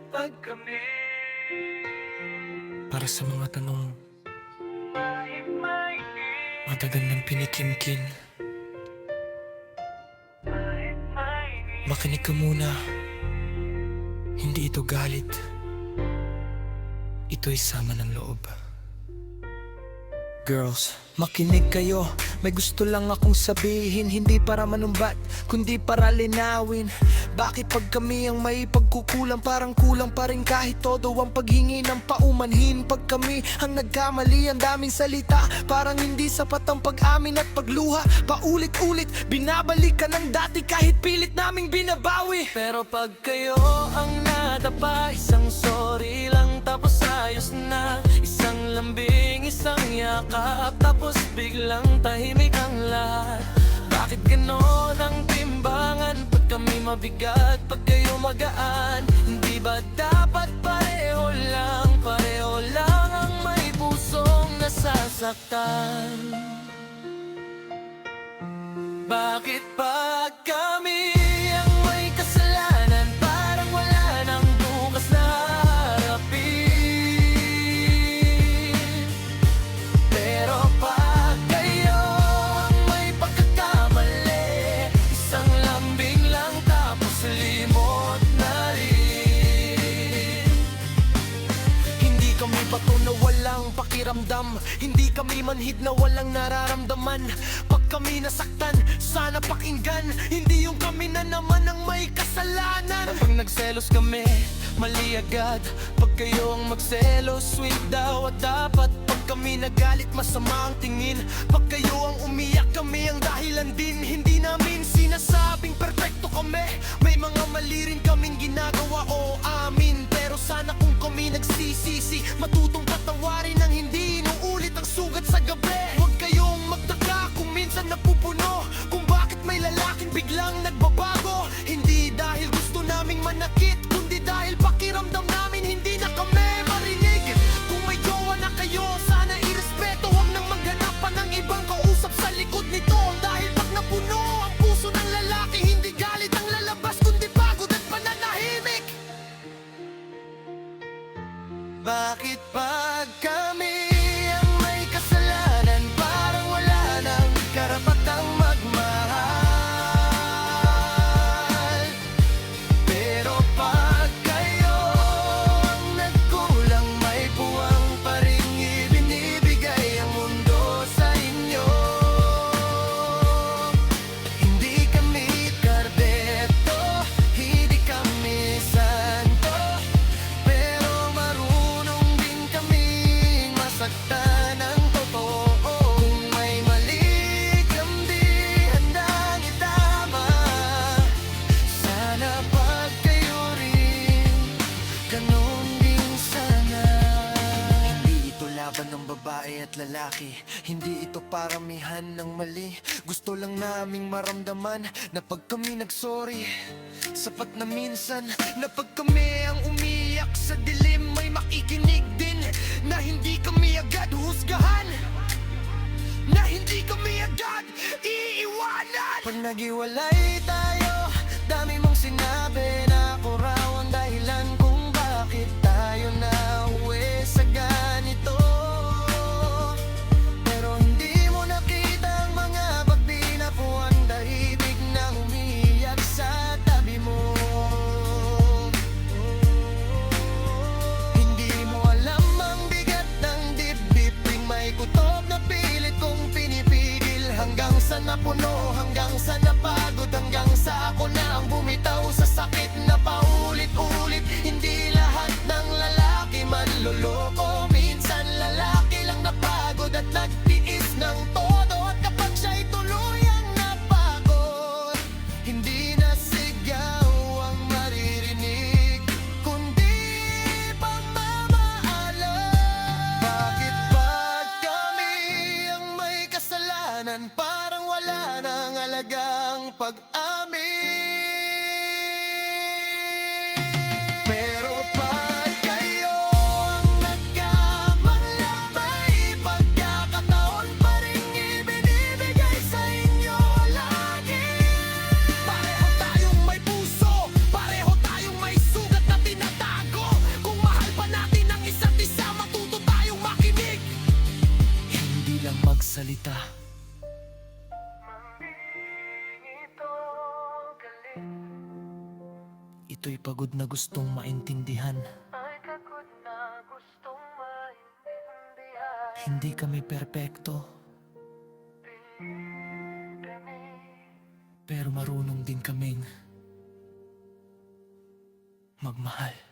pag kami Para sa mga tanong may magagandang pinikimkim, makinig ka muna. Hindi ito galit, ito'y sama ng loob. Girls, makinig kayo. May gusto lang akong sabihin, hindi para manumbat, kundi para linawin. Bakit pag kami ang may pagkukulang, parang kulang pa rin kahit todo ang paghingi ng paumanhin. Pag kami ang nagkamali, ang daming salita, parang hindi sapat ang pag-amin at pagluha. Paulit-ulit, binabalik ka ng dati kahit pilit naming binabawi. Pero pag kayo ang nadapa, isang sorry lang tapos ayos na. Isang lambing, isang yakap, tapos biglang tahimik ang lahat. Bakit ganon ang timbangan? Pag kami mabigat, pag kayo magaan? Hindi ba dapat pareho lang ang may pusong nasasaktan? Bakit pag kami ang may kasalanan, parang wala nang bukas na harapin? Pero pag kayo ang may pagkakamali, isang lambing lang tapos limot na rin. Hindi kami bato na walang pakiramdam, hindi kami manhid na walang nararamdaman. Pag kami nasaktan, sana pakinggan, hindi yung kami na naman ang may kasalanan. Pag nagselos kami, mali agad. Pag kayo ang magselos, sweet daw at dapat. Pag kami nagalit, masama ang tingin. Pag kayo ang umiyak, kami ang dahilan din. Hindi namin sinasabing perfecto kami, may mga mali rin kaming ginagawa, o amin. Pero sana kung kami nagsisisi, matutong patawarin ang hindi inuulit ang sugat sa gabi. Huwag kayong magtaka kung minsan napupuno, kung bakit may lalaking biglang nagbabago. Hindi dahil gusto naming manakit, kundi dahil pakiramdam namin hindi na kami marinig. Kung may jowa na kayo, sana irespeto, huwag nang maghanap pa ng ibang kausap sa likod nito. Dahil pag napuno ang puso ng lalaki, hindi galit ang lalabas, kundi pagod at pananahimik. Bakit pag kami ang may kasalanan, parang wala nang karapatang magmahal? Pero pag kayo ang nagkulang, may puwang pa rin ibinibigay ang mundo sa inyo. Hindi kami karbeto, hindi kami santo, pero marunong din kaming masaktan ng totoo. Kung may mali kang di handang itama, sana pag kayo rin, ganun din sana. Hindi ito laban ng babae at lalaki, hindi ito paramihan ng mali. Gusto lang naming maramdaman na pag kami nagsorry, sapat na minsan. Na pag kami ang umiyak sa dilim, may makikinig din. Na hindi kami agad husgahan, na hindi kami agad iiwanan. Pag naghiwalay tayo, dami mong sinabi na ako raw ang dahilan kung bakit tayo nauwi sa ganito. Pero hindi mo nakita ang mga pagpinapuan, dahilig na umiyak sa tabi mo. Hindi mo alam ang bigat ng dibdib, tuwing may kutob na pilit kong pinipigil. Hanggang sa napuno, hanggang sa napagod, hanggang sa magsalita. Ito galing, ito'y pagod na gustong maintindihan. Ay pagod na gustong maintindihan. Hindi kami perpekto, pero marunong din kaming magmahal.